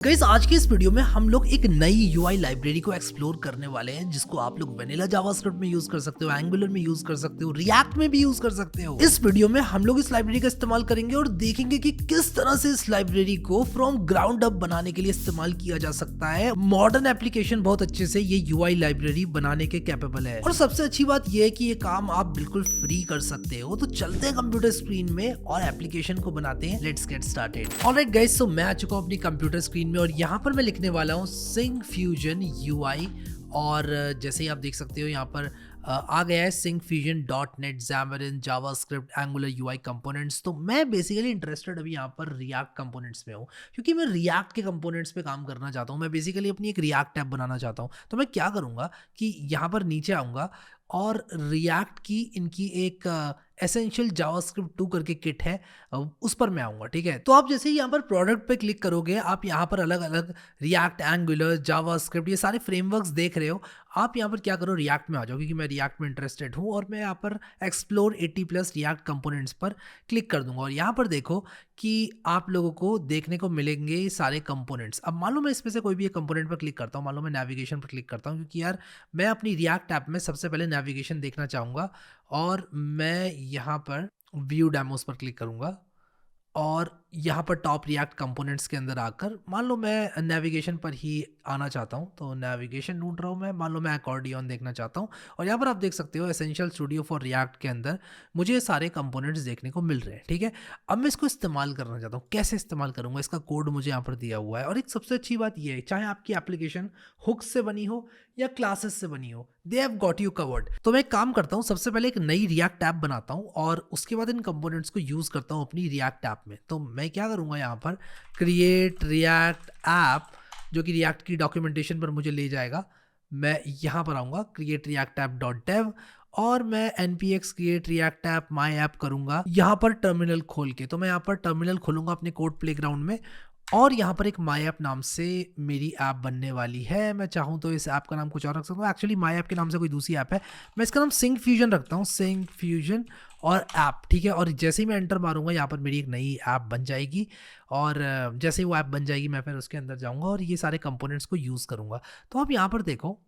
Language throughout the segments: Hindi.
गाइस आज की इस वीडियो में हम लोग एक नई यूआई लाइब्रेरी को एक्सप्लोर करने वाले हैं जिसको आप लोग वेनिला जावास्क्रिप्ट में यूज कर सकते हो, एंगुलर में यूज कर सकते हो, रिएक्ट में भी यूज कर सकते हो। इस वीडियो में हम लोग इस लाइब्रेरी का इस्तेमाल करेंगे और देखेंगे कि किस तरह से इस लाइब्रेरी को फ्रॉम ग्राउंड अप बनाने के लिए इस्तेमाल किया जा सकता है। मॉडर्न एप्लीकेशन बहुत अच्छे से ये यूआई लाइब्रेरी बनाने के कैपेबल है और सबसे अच्छी बात यह है कि ये काम आप बिल्कुल फ्री कर सकते हो। तो चलते हैं कंप्यूटर स्क्रीन में और एप्लीकेशन को बनाते हैं। Let's get started. All right guys, so मैं आ चुका हूं अपनी कंप्यूटर स्क्रीन में और यहाँ पर मैं लिखने वाला हूँ syncfusion UI। और जैसे ही आप देख सकते हो यहाँ पर आ गया है syncfusion .NET Xamarin JavaScript Angular UI components. तो मैं बेसिकली इंटरेस्टेड अभी यहाँ पर रिएक्ट कंपोनेंट्स में हूँ क्योंकि मैं रिएक्ट के कंपोनेंट्स पे काम करना चाहता हूँ। मैं बेसिकली अपनी एक रिएक्ट ऐप बनाना चाहता हूँ। तो मैं क्या करूँगा कि यहाँ पर नीचे आऊँगा और रिएक्ट की इनकी एक एसेंशियल जावास्क्रिप्ट 2 करके किट है, उस पर मैं आऊँगा। ठीक है, तो आप जैसे ही यहाँ पर प्रोडक्ट पे क्लिक करोगे आप यहाँ पर अलग अलग रिएक्ट, एंगुलर, जावास्क्रिप्ट ये सारे फ्रेमवर्क्स देख रहे हो। आप यहाँ पर क्या करो, रिएक्ट में आ जाओ क्योंकि मैं रिएक्ट में इंटरेस्टेड हूँ और मैं यहाँ पर एक्सप्लोर 80+ रिएक्ट कंपोनेंट्स पर क्लिक कर दूंगा और यहाँ पर देखो कि आप लोगों को देखने को मिलेंगे ये सारे कंपोनेंट्स। अब मान लो मैं इसमें से कोई भी एक कंपोनेंट पर क्लिक करता हूँ, मान लो मैं नेविगेशन पर क्लिक करता हूँ क्योंकि यार मैं अपनी रिएक्ट ऐप में सबसे पहले नेविगेशन देखना चाहूँगा और मैं यहाँ पर व्यू डेमोस पर क्लिक करूँगा और यहाँ पर टॉप रिएक्ट कंपोनेंट्स के अंदर आकर मान लो मैं नेविगेशन पर ही आना चाहता हूँ तो नेविगेशन ढूंढ रहा हूँ मैं। मान लो मैं अकॉर्डियन देखना चाहता हूँ और यहाँ पर आप देख सकते हो एसेंशियल स्टूडियो फॉर रिएक्ट के अंदर मुझे ये सारे कंपोनेंट्स देखने को मिल रहे हैं। ठीक है, अब मैं इसको इस्तेमाल करना चाहता हूँ। कैसे इस्तेमाल करूँगा, इसका कोड मुझे यहाँ पर दिया हुआ है और एक सबसे अच्छी बात यह है चाहे आपकी एप्लीकेशन हुक से बनी हो या क्लासेस से बनी हो, they have got you covered. तो मैं एक काम करता हूँ, सबसे पहले एक नई रिएक्ट ऐप बनाता हूँ और उसके बाद इन कंपोनेंट्स को यूज करता हूँ अपनी रिएक्ट ऐप में। तो मैं क्या करूँगा, यहाँ पर क्रिएट रिएक्ट ऐप जो कि रिएक्ट की डॉक्यूमेंटेशन पर मुझे ले जाएगा। मैं यहाँ पर आऊँगा क्रिएट रिएक्ट ऐप .dev और मैं npx create react app my app करूँगा यहाँ पर टर्मिनल खोल के। तो मैं यहाँ पर टर्मिनल खोलूँगा अपने कोड प्लेग्राउंड में और यहाँ पर एक माई ऐप नाम से मेरी ऐप बनने वाली है। मैं चाहूँ तो इस ऐप का नाम कुछ और रख सकता हूँ। एक्चुअली माई ऐप के नाम से कोई दूसरी ऐप है, मैं इसका नाम syncfusion रखता हूँ, syncfusion और ऐप। ठीक है, और जैसे ही मैं एंटर मारूंगा यहाँ पर मेरी एक नई ऐप बन जाएगी और जैसे ही वो ऐप बन जाएगी मैं फिर उसके अंदर जाऊँगा और ये सारे कंपोनेंट्स को यूज़ करूँगा। तो आप यहाँ पर देखो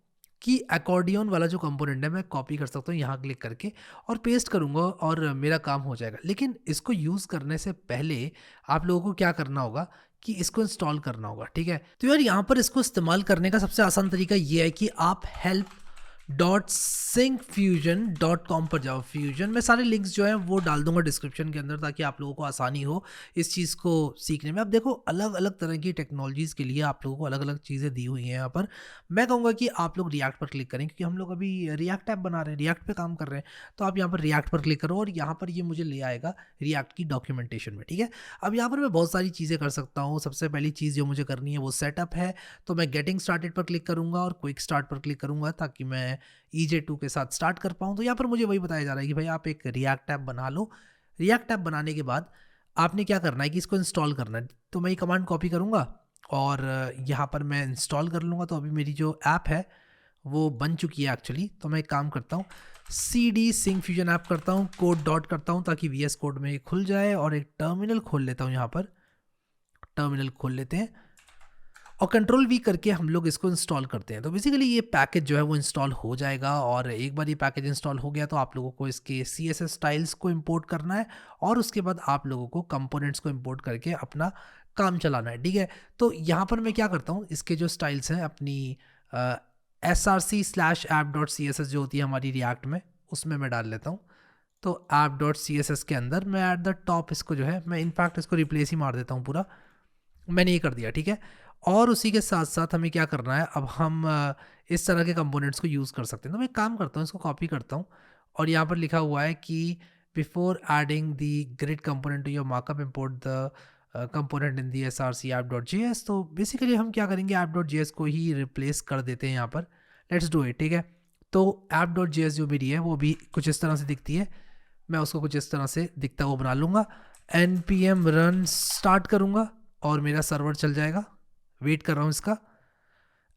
कि अकॉर्डियन वाला जो कंपोनेंट है मैं कॉपी कर सकता हूँ यहाँ क्लिक करके और पेस्ट करूँगा और मेरा काम हो जाएगा। लेकिन इसको यूज़ करने से पहले आप लोगों को क्या करना होगा कि इसको इंस्टॉल करना होगा। ठीक है, तो यार यहाँ पर इसको इस्तेमाल करने का सबसे आसान तरीका ये है कि आप help.syncfusion.com पर जाओ। फ्यूजन में सारे लिंक्स जो हैं वो डाल दूंगा डिस्क्रिप्शन के अंदर ताकि आप लोगों को आसानी हो इस चीज़ को सीखने में। अब देखो अलग अलग तरह की टेक्नोलॉजीज़ के लिए आप लोगों को अलग अलग चीज़ें दी हुई हैं यहाँ पर। मैं कहूँगा कि आप लोग रिएक्ट पर क्लिक करें क्योंकि हम लोग अभी रिएक्ट ऐप बना रहे हैं, रिएक्ट पे काम कर रहे हैं। तो आप यहाँ पर रिएक्ट पर क्लिक करो और यहाँ पर ये मुझे ले आएगा रिएक्ट की डॉक्यूमेंटेशन में। ठीक है, अब यहाँ पर मैं बहुत सारी चीज़ें कर सकता हूँ। सबसे पहली चीज़ जो मुझे करनी है वो सेटअप है। तो मैं गेटिंग स्टार्टेड पर क्लिक करूँगा और क्विक स्टार्ट पर क्लिक करूँगा ताकि मैं EJ2 के साथ स्टार्ट कर पाऊँ। तो यहाँ पर मुझे वही बताया जा रहा है कि भाई आप एक रिएक्ट ऐप बना लो। रिएक्ट ऐप बनाने के बाद आपने क्या करना है कि इसको इंस्टॉल करना है। तो मैं ये कमांड कॉपी करूँगा और यहाँ पर मैं इंस्टॉल कर लूँगा। तो अभी मेरी जो ऐप है वो बन चुकी है एक्चुअली। तो मैं एक काम करता हूँ, cd syncfusion ऐप करता हूँ, कोड डॉट करता हूँ ताकि VS कोड में ये खुल जाए और एक टर्मिनल खोल लेता हूँ। यहाँ पर टर्मिनल खोल लेते हैं और Ctrl+V करके हम लोग इसको इंस्टॉल करते हैं। तो बेसिकली ये पैकेज जो है वो इंस्टॉल हो जाएगा और एक बार ये पैकेज इंस्टॉल हो गया तो आप लोगों को इसके CSS स्टाइल्स को इंपोर्ट करना है और उसके बाद आप लोगों को कंपोनेंट्स को इंपोर्ट करके अपना काम चलाना है। ठीक है, तो यहाँ पर मैं क्या करता हूँ, इसके जो स्टाइल्स हैं अपनी src/app.css जो होती है हमारी रिएक्ट में उसमें मैं डाल लेता हूँ। तो app.css के अंदर मैं एट द टॉप इसको जो है मैं इनफैक्ट इसको रिप्लेस ही मार देता हूँ पूरा। मैंने ये कर दिया। ठीक है, और उसी के साथ साथ हमें क्या करना है, अब हम इस तरह के कंपोनेंट्स को यूज़ कर सकते हैं। तो मैं एक काम करता हूँ, इसको कॉपी करता हूँ और यहाँ पर लिखा हुआ है कि before adding the grid component to your markup import the component in the src app.js। तो बेसिकली हम क्या करेंगे, app.js को ही रिप्लेस कर देते हैं यहाँ पर। Let's do it. ठीक है, तो app.js जो मेरी है वो भी कुछ इस तरह से दिखती है। मैं उसको कुछ इस तरह से दिखता हुआ बना लूँगा, npm रन स्टार्ट करूँगा और मेरा सर्वर चल जाएगा। वेट कर रहा हूँ इसका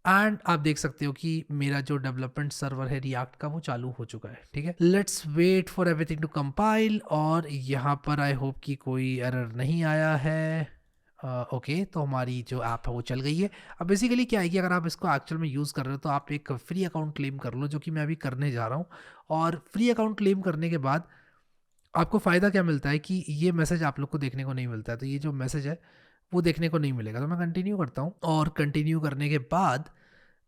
एंड आप देख सकते हो कि मेरा जो डेवलपमेंट सर्वर है रिएक्ट का वो चालू हो चुका है। ठीक है, let's wait for everything to compile और यहाँ पर आई होप कि कोई एरर नहीं आया है। ओके, तो हमारी जो ऐप है वो चल गई है। अब बेसिकली क्या है कि अगर आप इसको एक्चुअल में यूज़ कर रहे हो तो आप एक फ्री अकाउंट क्लेम कर लो, जो कि मैं अभी करने जा रहा हूँ। और फ्री अकाउंट क्लेम करने के बाद आपको फ़ायदा क्या मिलता है कि ये मैसेज आप लोग को देखने को नहीं मिलता है। तो ये जो मैसेज है वो देखने को नहीं मिलेगा। तो मैं कंटिन्यू करता हूँ और कंटिन्यू करने के बाद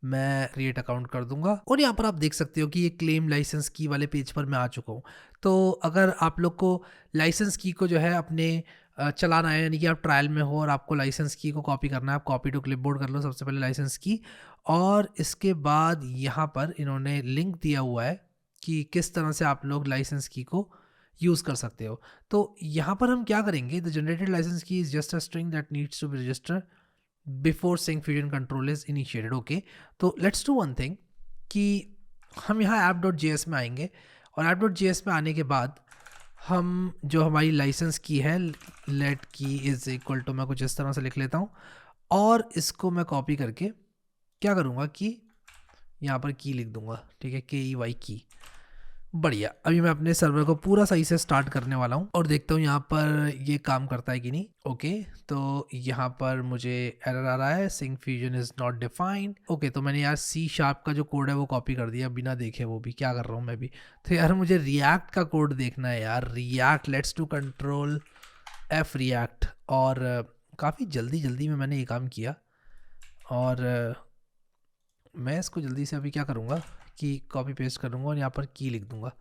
मैं क्रिएट अकाउंट कर दूंगा और यहाँ पर आप देख सकते हो कि ये क्लेम लाइसेंस की वाले पेज पर मैं आ चुका हूँ। तो अगर आप लोग को लाइसेंस की को जो है अपने चलाना है, यानी कि आप ट्रायल में हो और आपको लाइसेंस की को कॉपी करना है, आप कॉपी टू क्लिपबोर्ड कर लो सबसे पहले लाइसेंस की। और इसके बाद यहाँ पर इन्होंने लिंक दिया हुआ है कि किस तरह से आप लोग लाइसेंस की को यूज़ कर सकते हो। तो यहाँ पर हम क्या करेंगे, the generated licence key is just a string that needs to be register before Syncfusion control is initiated. Okay, तो लेट्स डू वन थिंग कि हम यहाँ app.js में आएंगे और app.js में आने के बाद हम जो हमारी लाइसेंस की है लेट की इज इक्वल टू, मैं कुछ इस तरह से लिख लेता हूँ और इसको मैं कॉपी करके क्या करूँगा कि यहाँ पर की लिख दूंगा। ठीक है, KEY की। बढ़िया, अभी मैं अपने सर्वर को पूरा सही से स्टार्ट करने वाला हूँ और देखता हूँ यहाँ पर ये काम करता है कि नहीं। ओके, तो यहाँ पर मुझे एरर आ रहा है, Syncfusion is not defined. Okay, तो मैंने यार C# का जो कोड है वो कॉपी कर दिया बिना देखे, वो भी क्या कर रहा हूँ मैं भी। तो यार मुझे रिएक्ट का कोड देखना है यार, React, let's to control F React. और काफ़ी जल्दी जल्दी में मैंने ये काम किया और मैं इसको जल्दी से अभी क्या करूँगा कि कॉपी पेस्ट करूँगा और यहाँ पर की लिख दूँगा।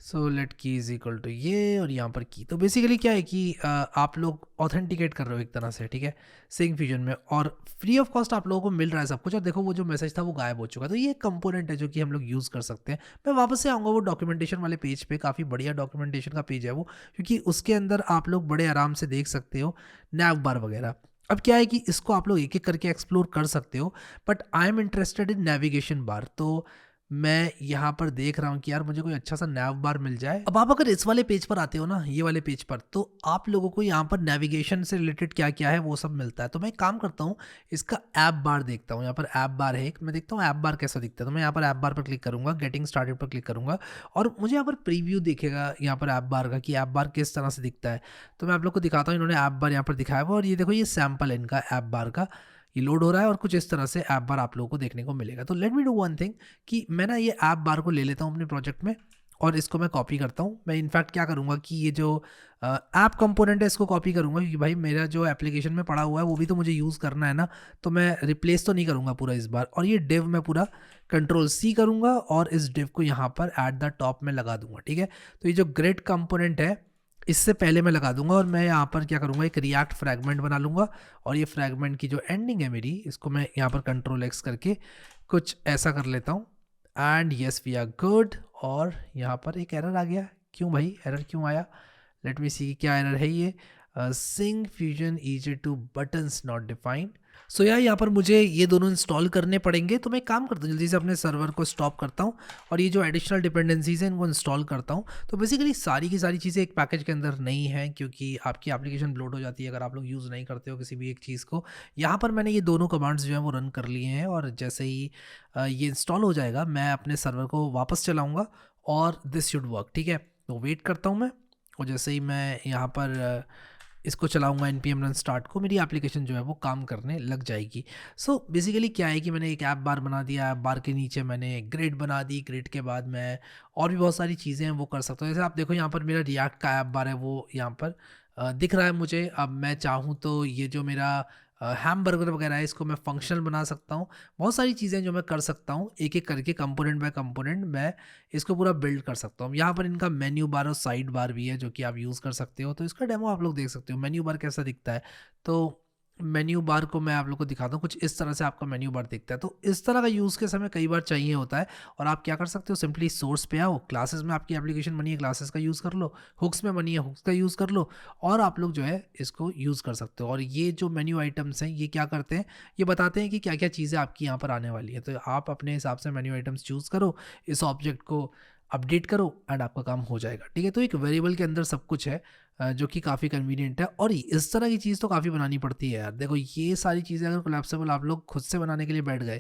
सो लेट की इज इक्वल टू ये और यहाँ पर की। तो बेसिकली क्या है कि आप लोग ऑथेंटिकेट कर रहे हो एक तरह से, ठीक है, सिंक फ्यूजन में, और फ्री ऑफ कॉस्ट आप लोगों को मिल रहा है सब कुछ। और देखो वो जो मैसेज था वो गायब हो चुका है। तो ये एक कंपोनेंट है जो कि हम लोग यूज़ कर सकते हैं। मैं वापस से आऊँगा वो डॉक्यूमेंटेशन वाले पेज पे, काफ़ी बढ़िया डॉक्यूमेंटेशन का पेज है वो, क्योंकि उसके अंदर आप लोग बड़े आराम से देख सकते हो नैव बार वगैरह। अब क्या है कि इसको आप लोग एक एक करके एक्सप्लोर कर सकते हो, but I am interested in navigation bar. तो मैं यहाँ पर देख रहा हूँ कि यार मुझे कोई अच्छा सा नैव बार मिल जाए। अब आप अगर इस वाले पेज पर आते हो ना, ये वाले पेज पर, तो आप लोगों को यहाँ पर नेविगेशन से रिलेटेड क्या क्या है वो सब मिलता है। तो मैं एक काम करता हूँ, इसका ऐप बार देखता हूँ। यहाँ पर ऐप बार है एक, मैं देखता हूँ ऐप बार कैसा दिखता है। तो मैं यहाँ पर ऐप बार पर क्लिक करूँगा, गेटिंग स्टार्टेड पर क्लिक करूँगा और मुझे यहाँ पर प्रीव्यू दिखेगा यहाँ पर ऐप बार का कि ऐप बार किस तरह से दिखता है। तो मैं आप लोग को दिखाता हूँ, इन्होंने ऐप बार यहाँ पर दिखाया हुआ और ये देखो ये सैम्पल है इनका ऐप बार का, ये लोड हो रहा है और कुछ इस तरह से ऐप बार आप लोगों को देखने को मिलेगा। तो let me do one thing कि मैं ना ये ऐप बार को ले लेता हूँ अपने प्रोजेक्ट में और इसको मैं कॉपी करता हूँ। मैं इनफैक्ट क्या करूँगा कि ये जो ऐप कंपोनेंट है इसको कॉपी करूँगा, क्योंकि भाई मेरा जो एप्लीकेशन में पड़ा हुआ है वो भी तो मुझे यूज़ करना है ना। तो मैं रिप्लेस तो नहीं करूँगा पूरा इस बार, और ये डिव मैं पूरा Ctrl+C करूँगा और इस डिव को यहाँ पर एट द टॉप में लगा दूंगा। ठीक है, तो ये जो ग्रिड कंपोनेंट है इससे पहले मैं लगा दूंगा और मैं यहाँ पर क्या करूँगा, एक रिएक्ट फ्रैगमेंट बना लूँगा और ये फ्रैगमेंट की जो एंडिंग है मेरी, इसको मैं यहाँ पर Ctrl+X करके कुछ ऐसा कर लेता हूँ and yes we are good. और यहाँ पर एक एरर आ गया, क्यों भाई एरर क्यों आया, लेट मी सी क्या एरर है ये, Syncfusion EJ2 buttons not defined. So यार यहाँ पर मुझे ये दोनों इंस्टॉल करने पड़ेंगे। तो मैं काम करता हूँ, जल्दी से अपने सर्वर को स्टॉप करता हूँ और ये जो एडिशनल डिपेंडेंसीज हैं इनको इंस्टॉल करता हूँ। तो बेसिकली सारी की सारी चीज़ें एक पैकेज के अंदर नहीं है, क्योंकि आपकी एप्लीकेशन ब्लोट हो जाती है अगर आप लोग यूज़ नहीं करते हो किसी भी एक चीज़ को। यहाँ पर मैंने ये दोनों कमांड्स जो हैं वो रन कर लिए हैं और जैसे ही ये इंस्टॉल हो जाएगा मैं अपने सर्वर को वापस चलाऊँगा और दिस शुड वर्क। ठीक है, तो वेट करता हूँ मैं, और जैसे ही मैं यहाँ पर इसको चलाऊंगा npm run start को, मेरी एप्लीकेशन जो है वो काम करने लग जाएगी। सो बेसिकली क्या है कि मैंने एक ऐप बार बना दिया, ऐप बार के नीचे मैंने ग्रिड बना दी, ग्रिड के बाद मैं और भी बहुत सारी चीज़ें हैं वो कर सकता हूँ। जैसे आप देखो यहाँ पर मेरा रिएक्ट का ऐप बार है वो यहाँ पर दिख रहा है मुझे। अब मैं चाहूँ तो ये जो मेरा हैमबर्गर वगैरह है इसको मैं फंक्शनल बना सकता हूँ। बहुत सारी चीज़ें जो मैं कर सकता हूँ एक एक करके, कंपोनेंट बाय कंपोनेंट मैं इसको पूरा बिल्ड कर सकता हूँ। यहाँ पर इनका मेन्यू बार और साइड बार भी है जो कि आप यूज़ कर सकते हो। तो इसका डेमो आप लोग देख सकते हो मेन्यू बार कैसा दिखता है। तो मेन्यू बार को मैं आप लोग को दिखाता हूँ, कुछ इस तरह से आपका मेन्यू बार दिखता है। तो इस तरह का यूज़ के समय कई बार चाहिए होता है और आप क्या कर सकते हो, सिंपली सोर्स पे आओ, क्लासेस में आपकी एप्लीकेशन बनी है क्लासेस का यूज़ कर लो, हुक्स में बनी है हुक्स का यूज़ कर लो और आप लोग जो है इसको यूज़ कर सकते हो। और ये जो मेन्यू आइटम्स हैं ये क्या करते हैं, ये बताते हैं कि क्या क्या चीज़ें आपकी यहाँ पर आने वाली है। तो आप अपने हिसाब से मेन्यू आइटम्स चूज़ करो, इस ऑब्जेक्ट को अपडेट करो एंड आपका काम हो जाएगा। ठीक है, तो एक वेरिएबल के अंदर सब कुछ है जो कि काफ़ी कन्वीनियंट है। और इस तरह की चीज़ तो काफ़ी बनानी पड़ती है यार। देखो ये सारी चीज़ें अगर कोलैप्सिबल आप लोग खुद से बनाने के लिए बैठ गए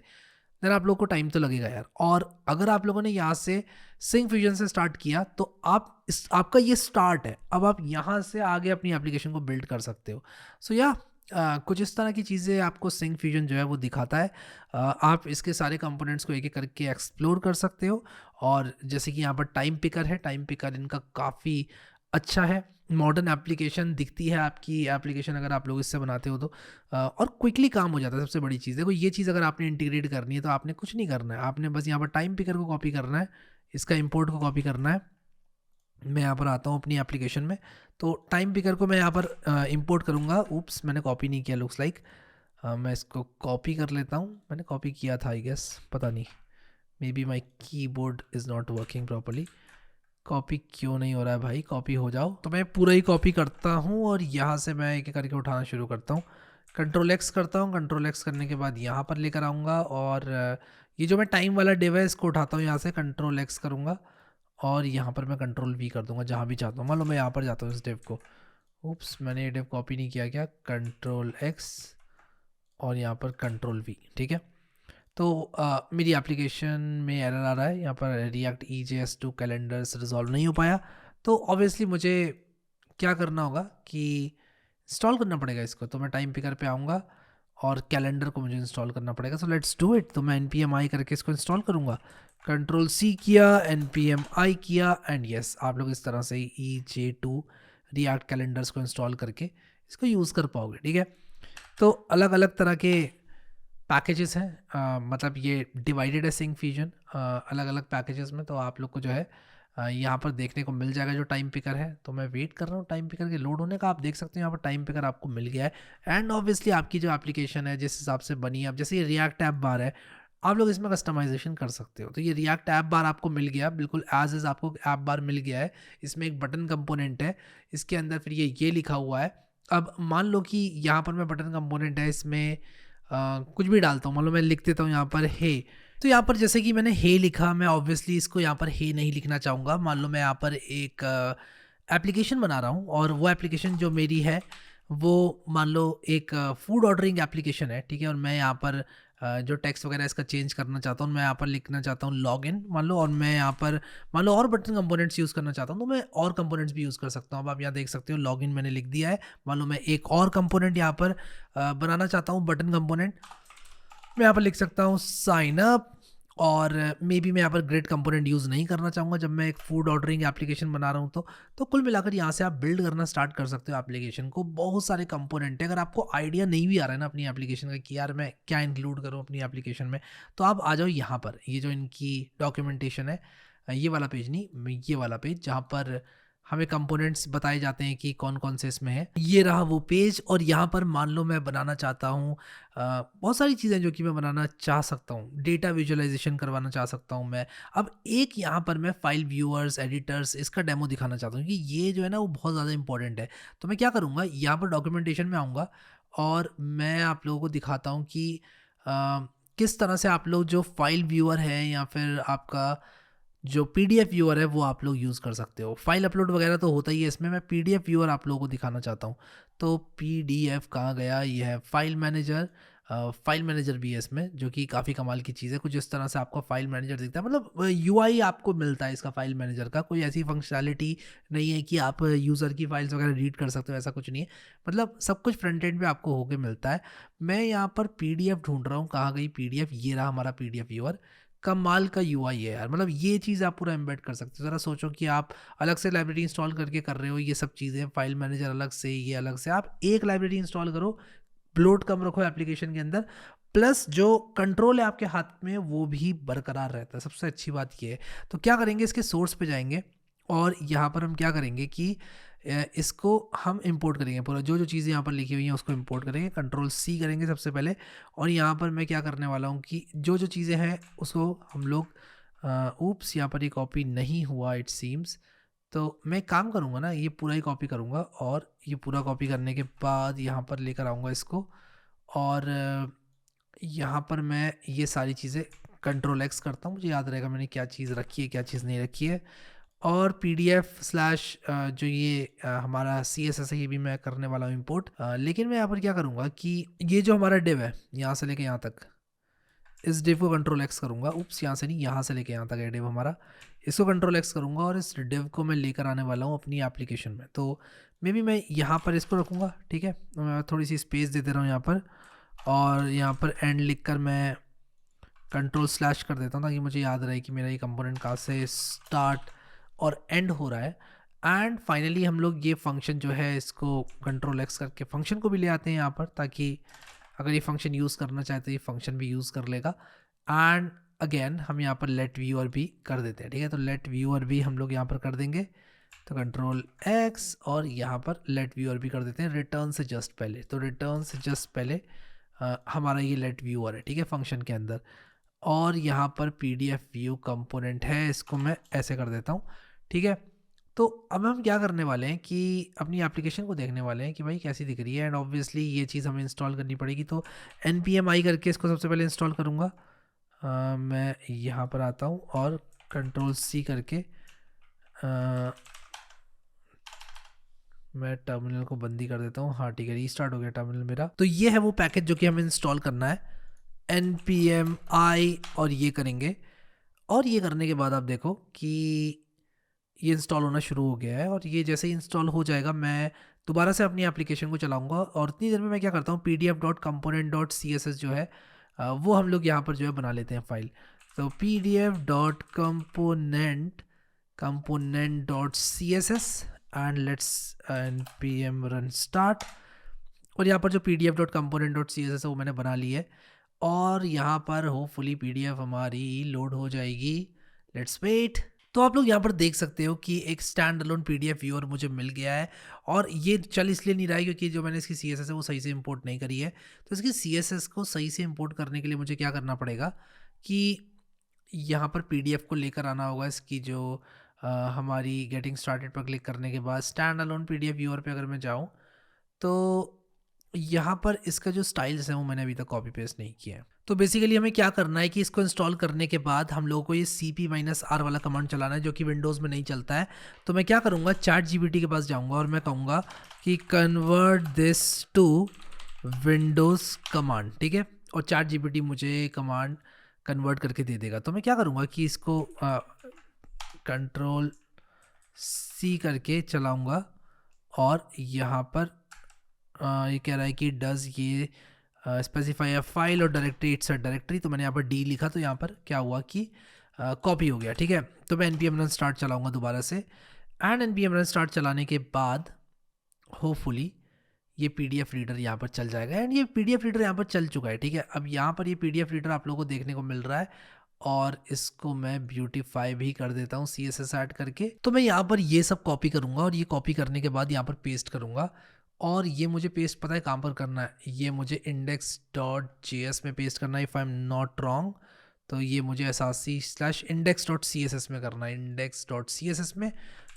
देन आप लोग को टाइम तो लगेगा यार। और अगर आप लोगों ने यहाँ से सिंक फ्यूजन से स्टार्ट किया तो आपका ये स्टार्ट है, अब आप यहाँ से आगे अपनी एप्लीकेशन को बिल्ड कर सकते हो। सो या कुछ इस तरह की चीज़ें आपको सिंक फ्यूजन जो है वो दिखाता है। आप इसके सारे कंपोनेंट्स को एक-एक करके एक्सप्लोर कर सकते हो। और जैसे कि यहाँ पर टाइम पिकर है, टाइम पिकर इनका काफ़ी अच्छा है। मॉडर्न एप्लीकेशन दिखती है आपकी एप्लीकेशन अगर आप लोग इससे बनाते हो तो। और क्विकली काम हो जाता है, सबसे बड़ी चीज़। देखो ये चीज़ अगर आपने इंटीग्रेट करनी है तो आपने कुछ नहीं करना है, आपने बस यहाँ पर टाइम पिकर को कॉपी करना है, इसका इम्पोर्ट को कॉपी करना है। मैं यहाँ पर आता हूँ अपनी एप्लीकेशन में, तो टाइम पिकर को मैं यहाँ पर इंपोर्ट करूँगा। ऊप्स, मैंने कॉपी नहीं किया लुक्स लाइक। मैं इसको कॉपी कर लेता हूँ, मैंने कॉपी किया था आई गेस, पता नहीं, may be my keyboard is not working properly. Copy क्यों नहीं हो रहा है भाई, कॉपी हो जाओ। तो मैं पूरा ही कॉपी करता हूँ और यहाँ से मैं एक एक करके उठाना शुरू करता हूँ। कंट्रोल एक्स करता हूँ, कंट्रोल एक्स करने के बाद यहाँ पर लेकर आऊँगा और ये जो मैं टाइम वाला डिवाइस को उठाता हूँ यहाँ से कंट्रोल एक्स करूँगा और यहाँ पर मैं कंट्रोल वी कर दूंगा जहाँ भी चाहता हूँ। मान लो मैं यहाँ पर जाता हूँ इस डिव को, उप्स मैंने ये डिव कॉपी नहीं किया, क्या कंट्रोल एक्स और यहाँ पर कंट्रोल वी, ठीक है। तो मेरी एप्लीकेशन में एरर आ रहा है, यहाँ पर React EJS to calendars resolve नहीं हो पाया। तो ऑब्वियसली मुझे क्या करना होगा कि इंस्टॉल करना पड़ेगा इसको। तो मैं टाइम पिकर पे आऊँगा और कैलेंडर को मुझे इंस्टॉल करना पड़ेगा। So let's do it. तो मैं npm i करके इसको इंस्टॉल करूँगा, कंट्रोल C किया, npm i किया एंड यस, आप लोग इस तरह से EJ2 रिएक्ट कैलेंडर्स को इंस्टॉल करके इसको यूज़ कर पाओगे, ठीक है। तो अलग अलग तरह के पैकेजेस हैं, मतलब ये डिवाइडेड है सिंक फ्यूजन अलग अलग पैकेजेस में। तो आप लोग को जो है यहाँ पर देखने को मिल जाएगा जो टाइम पिकर है। तो मैं वेट कर रहा हूँ टाइम पिकर के लोड होने का। आप देख सकते हो यहाँ पर टाइम पिकर आपको मिल गया है। एंड ऑब्वियसली आपकी जो एप्लीकेशन है जिस हिसाब से बनी है, अब जैसे ये रिएक्ट ऐप बार है, आप लोग इसमें कस्टमाइजेशन कर सकते हो। तो ये रिएक्ट ऐप बार आपको मिल गया, बिल्कुल एज इज आपको ऐप बार मिल गया है। इसमें एक बटन कंपोनेंट है, इसके अंदर फिर ये लिखा हुआ है। अब मान लो कि यहाँ पर मैं बटन कंपोनेंट है, इसमें कुछ भी डालता हूँ। मान लो मैं लिख देता हूँ यहाँ पर हे, तो यहाँ पर जैसे कि मैंने हे लिखा, मैं ऑब्वियसली इसको यहाँ पर हे नहीं लिखना चाहूँगा। मान लो मैं यहाँ पर एक एप्लीकेशन बना रहा हूँ और वो एप्लीकेशन जो मेरी है वो मान लो एक फूड ऑर्डरिंग एप्लीकेशन है, ठीक है। और मैं यहाँ पर जो टेक्स्ट वगैरह इसका चेंज करना चाहता हूँ, मैं यहाँ पर लिखना चाहता हूँ लॉगिन मान लो, और मैं यहाँ पर मान लो और बटन कंपोनेंट्स यूज़ करना चाहता हूँ तो मैं और कंपोनेंट्स भी यूज़ कर सकता हूँ। अब आप यहाँ देख सकते हो लॉगिन मैंने लिख दिया है। मान लो मैं एक और कंपोनेंट यहाँ पर बनाना चाहता हूँ, बटन कंपोनेंट, मैं यहाँ पर लिख सकता हूँ साइन अप। और मे बी मैं यहाँ पर ग्रिड कंपोनेंट यूज़ नहीं करना चाहूँगा जब मैं एक फूड ऑर्डरिंग एप्लीकेशन बना रहा हूँ। तो कुल मिलाकर यहाँ से आप बिल्ड करना स्टार्ट कर सकते हो एप्लीकेशन को। बहुत सारे कंपोनेंट है, अगर आपको आइडिया नहीं भी आ रहा है ना अपनी एप्लीकेशन का कि यार मैं क्या इंक्लूड करूँ अपनी एप्लीकेशन में, तो आप आ जाओ यहाँ पर। ये जो इनकी डॉक्यूमेंटेशन है, ये वाला पेज नहीं, ये वाला पेज जहाँ पर हमें कंपोनेंट्स बताए जाते हैं कि कौन कौन से इसमें है, ये रहा वो पेज। और यहाँ पर मान लो मैं बनाना चाहता हूँ बहुत सारी चीज़ें जो कि मैं बनाना चाह सकता हूँ, डेटा विजुअलाइजेशन करवाना चाह सकता हूँ मैं। अब एक यहाँ पर मैं फाइल व्यूअर्स, एडिटर्स, इसका डेमो दिखाना चाहता हूँ कि ये जो है ना वो बहुत ज़्यादा इंपॉर्टेंट है। तो मैं क्या करूँगा, यहाँ पर डॉक्यूमेंटेशन में आऊँगा और मैं आप लोगों को दिखाता हूँ कि किस तरह से आप लोग जो फाइल व्यूअर है या फिर आपका जो PDF व्यूअर है वो आप लोग यूज़ कर सकते हो। फाइल अपलोड वगैरह तो होता ही है इसमें, मैं PDF व्यूअर आप लोगों को दिखाना चाहता हूँ। तो PDF कहाँ गया, ये है फाइल मैनेजर। फाइल मैनेजर भी है इसमें जो कि काफ़ी कमाल की चीज़ है। कुछ इस तरह से आपका फाइल मैनेजर दिखता है, मतलब UI आपको मिलता है इसका फाइल मैनेजर का। कोई ऐसी फंक्शनैलिटी नहीं है कि आप यूज़र की फाइल्स वगैरह रीड कर सकते हो, ऐसा कुछ नहीं है। मतलब सब कुछ फ्रंट एंड पे आपको होके मिलता है। मैं यहाँ पर PDF ढूंढ रहा हूँ, कहाँ गई PDF, ये रहा हमारा PDF व्यूअर। कमाल का UI है यार, मतलब ये चीज़ आप पूरा एम्बेड कर सकते हो। ज़रा सोचो कि आप अलग से लाइब्रेरी इंस्टॉल करके कर रहे हो ये सब चीज़ें, फाइल मैनेजर अलग से, ये अलग से, आप एक लाइब्रेरी इंस्टॉल करो, ब्लोट कम रखो एप्लीकेशन के अंदर, प्लस जो कंट्रोल है आपके हाथ में वो भी बरकरार रहता है। सबसे अच्छी बात ये है। तो क्या करेंगे, इसके सोर्स पे जाएंगे और यहाँ पर हम क्या करेंगे कि इसको हम इंपोर्ट करेंगे। पूरा जो जो चीज़ें यहाँ पर लिखी हुई हैं उसको इंपोर्ट करेंगे, कंट्रोल C करेंगे सबसे पहले। और यहाँ पर मैं क्या करने वाला हूँ कि जो जो चीज़ें हैं उसको हम लोग ऊप्स, यहाँ पर ये कॉपी नहीं हुआ इट सीम्स। तो मैं काम करूँगा ना, ये पूरा ही कॉपी करूँगा और ये पूरा कॉपी करने के बाद यहाँ पर लेकर आऊँगा इसको। और यहाँ पर मैं ये सारी चीज़ें कंट्रोल X करता हूँ, मुझे याद रहेगा मैंने क्या चीज़ रखी है क्या चीज़ नहीं रखी है। और PDF/ जो ये हमारा CSS है ये भी मैं करने वाला हूँ इंपोर्ट। लेकिन मैं यहाँ पर क्या करूँगा कि ये जो हमारा डिव है यहाँ से लेके यहाँ तक, इस डिव को कंट्रोल X करूँगा। उप्स, यहाँ से नहीं, यहाँ से लेके यहाँ तक है डिव हमारा। इसको कंट्रोल एक्स करूँगा और इस डिव को मैं लेकर आने वाला हूँ अपनी एप्लीकेशन में। तो मे बी मैं यहाँ पर इसको रखूँगा, ठीक है। मैं थोड़ी सी स्पेस दे दे रहा हूँ यहाँ पर, और यहाँ पर एंड लिख कर मैं कंट्रोल स्लैश कर देता हूँ ताकि मुझे याद रहे कि मेरा ये कंपोनेंट कहाँ से स्टार्ट और एंड हो रहा है। एंड फाइनली हम लोग ये फंक्शन जो है इसको कंट्रोल एक्स करके फंक्शन को भी ले आते हैं यहाँ पर, ताकि अगर ये फंक्शन यूज़ करना चाहे तो ये फंक्शन भी यूज़ कर लेगा। एंड अगेन हम यहाँ पर लेट व्यूअर भी कर देते हैं, ठीक है। तो लेट व्यूअर भी हम लोग यहाँ पर कर देंगे, तो कंट्रोल एक्स और यहाँ पर लेट व्यूअर भी कर देते हैं रिटर्न से जस्ट पहले। तो रिटर्न से जस्ट पहले हमारा ये लेट व्यूअर है, ठीक है, फंक्शन के अंदर। और यहाँ पर PDF व्यू कंपोनेंट है, इसको मैं ऐसे कर देता हूँ, ठीक है। तो अब हम क्या करने वाले हैं कि अपनी एप्लीकेशन को देखने वाले हैं कि भाई कैसी दिख रही है, एंड ऑब्वियसली ये चीज़ हमें इंस्टॉल करनी पड़ेगी। तो npm i करके इसको सबसे पहले इंस्टॉल करूँगा। मैं यहाँ पर आता हूँ और कंट्रोल C करके मैं टर्मिनल को बंदी कर देता हूँ। हाँ ठीक है, रीस्टार्ट हो गया टर्मिनल मेरा। तो ये है वो पैकेज जो कि हमें इंस्टॉल करना है, npm i, और ये करेंगे। और ये करने के बाद आप देखो कि ये इंस्टॉल होना शुरू हो गया है, और ये जैसे ही इंस्टॉल हो जाएगा मैं दोबारा से अपनी एप्लीकेशन को चलाऊंगा। और इतनी देर में मैं क्या करता हूँ, pdf.component.css जो है वो हम लोग यहाँ पर जो है बना लेते हैं फाइल। तो pdf.component.css and let's npm run start। और यहाँ पर जो pdf.component.css है वो मैंने बना ली है, और यहाँ पर होपफुली PDF हमारी लोड हो जाएगी। Let's wait. तो आप लोग यहाँ पर देख सकते हो कि एक स्टैंड अलोन PDF व्यूअर मुझे मिल गया है, और ये चल इसलिए नहीं रहा है क्योंकि जो मैंने इसकी CSS है वो सही से इंपोर्ट नहीं करी है। तो इसकी CSS को सही से इंपोर्ट करने के लिए मुझे क्या करना पड़ेगा कि यहाँ पर PDF को लेकर आना होगा। इसकी जो हमारी गेटिंग स्टार्टेड पर क्लिक करने के बाद स्टैंड अलोन PDF व्यूअर पे अगर मैं जाऊँ तो यहाँ पर इसका जो स्टाइल्स है वो मैंने अभी तक कॉपी पेस्ट नहीं किया है। तो बेसिकली हमें क्या करना है कि इसको इंस्टॉल करने के बाद हम लोगों को ये cp-r वाला कमांड चलाना है, जो कि विंडोज़ में नहीं चलता है। तो मैं क्या करूँगा, ChatGPT के पास जाऊँगा और मैं कहूँगा कि convert this to Windows command, ठीक है। और ChatGPT मुझे कमांड कन्वर्ट करके दे देगा। तो मैं क्या करूँगा कि इसको कंट्रोल C करके चलाऊँगा, और यहाँ पर ये कह रहा है कि डज ये स्पेसिफाई अ फाइल और डायरेक्टरी, इट्स अ डायरेक्टरी। तो मैंने यहाँ पर D लिखा, तो यहाँ पर क्या हुआ कि कॉपी हो गया, ठीक है। तो मैं npm run start चलाऊँगा दोबारा से, एंड npm run start चलाने के बाद होपफुली ये PDF रीडर यहाँ पर चल जाएगा। एंड ये PDF रीडर यहाँ पर चल चुका है, ठीक है। अब यहाँ पर ये PDF रीडर आप लोगों को देखने को मिल रहा है, और इसको मैं ब्यूटीफाई भी कर देता हूँ CSS ऐड करके। तो मैं यहाँ पर ये सब कॉपी करूँगा, और ये कॉपी करने के बाद यहाँ पर पेस्ट करूँगा। और ये मुझे पेस्ट पता है कहाँ पर करना है, ये मुझे index.js में पेस्ट करना है if I am not wrong. तो ये मुझे assassy/index.css में करना है, index.css में।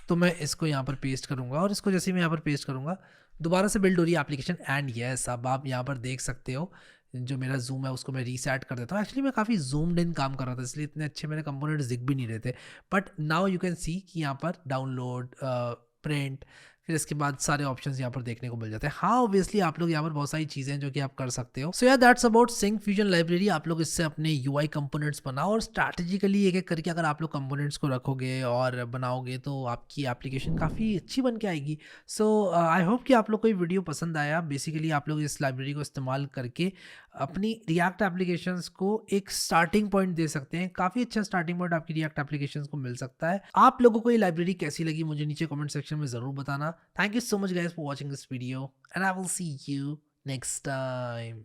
तो मैं इसको यहाँ पर पेस्ट करूँगा, और इसको जैसे ही मैं यहाँ पर पेस्ट करूँगा दोबारा से बिल्ड हो रही है एप्लीकेशन। एंड यस, अब आप यहाँ पर देख सकते हो जो मेरा जूम है उसको मैं रीसेट कर देता हूँ। एक्चुअली मैं काफ़ी जूम्ड इन काम कर रहा था, इसलिए इतने अच्छे मेरे कंपोनेंट्स दिख भी नहीं रहे थे। But now you can see कि यहाँ पर डाउनलोड, प्रिंट, फिर इसके बाद सारे ऑप्शंस यहाँ पर देखने को मिल जाते हैं। हाँ ऑब्वियसली आप लोग यहाँ पर बहुत सारी चीज़ें जो कि आप कर सकते हो। सो यार that's about Syncfusion library. आप लोग इससे अपने UI कंपोनेंट्स बनाओ, और स्ट्रैटेजिकली एक एक करके अगर आप लोग कंपोनेंट्स को रखोगे और बनाओगे तो आपकी एप्लीकेशन काफ़ी अच्छी बन के आएगी। सो आई होप कि आप लोग को ये वीडियो पसंद आया। बेसिकली आप लोग इस लाइब्रेरी को इस्तेमाल करके अपनी रिएक्ट एप्लीकेशंस को एक स्टार्टिंग पॉइंट दे सकते हैं। काफ़ी अच्छा स्टार्टिंग पॉइंट आपकी रिएक्ट एप्लीकेशंस को मिल सकता है। आप लोगों को ये लाइब्रेरी कैसी लगी मुझे नीचे कमेंट सेक्शन में ज़रूर बताना। Thank you so much guys for watching this video, and I will see you next time.